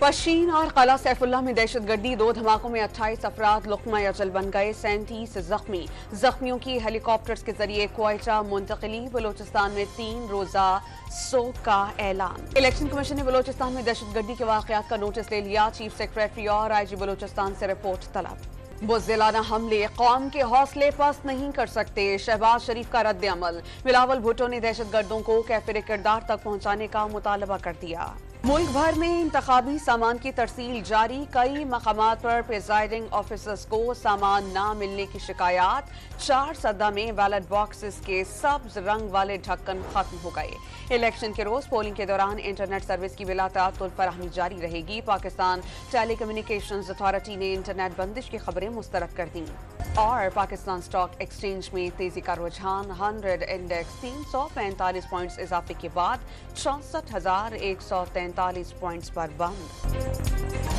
पशीन और कला सैफुल्लाह में दहशतगर्दी, 2 धमाकों में 28 अफराद लुक़मा अजल बन गए, 37 जख्मी। जख्मियों की हेलीकॉप्टर्स के जरिए क्वेटा मुंतकिली। बलूचिस्तान में 3 रोजा सोग का ऐलान। इलेक्शन कमीशन ने बलूचिस्तान में दहशतगर्दी के वाक़यात का नोटिस ले लिया। चीफ सेक्रेटरी और IG बलूचिस्तान से रिपोर्ट तलब। बुज़दिलाना हमले कौम के हौसले पस्त नहीं कर सकते, शहबाज शरीफ का रद्द अमल। बिलावल भुट्टो ने दहशतगर्दों को कैफिर किरदार तक पहुंचाने का मुतालबा कर दिया। मुल्क भर में इंतखाबी सामान की तरसील जारी, कई मकामात पर प्रिजाइडिंग ऑफिसर्स को सामान ना मिलने की शिकायत। 4 सदा में बैलेट बॉक्सेस के सब्ज रंग वाले ढक्कन खत्म हो गए। इलेक्शन के रोज पोलिंग के दौरान इंटरनेट सर्विस की बिला तअत्तुल फराहमी जारी रहेगी। पाकिस्तान टेली कम्युनिकेशंस अथॉरिटी ने इंटरनेट बंदिश की खबरें मुस्तरद कर दी। और पाकिस्तान स्टॉक एक्सचेंज में तेजी का रुझान, 100 इंडेक्स 345 पॉइंट्स इजाफे के बाद 64,143 पॉइंट्स पर बंद।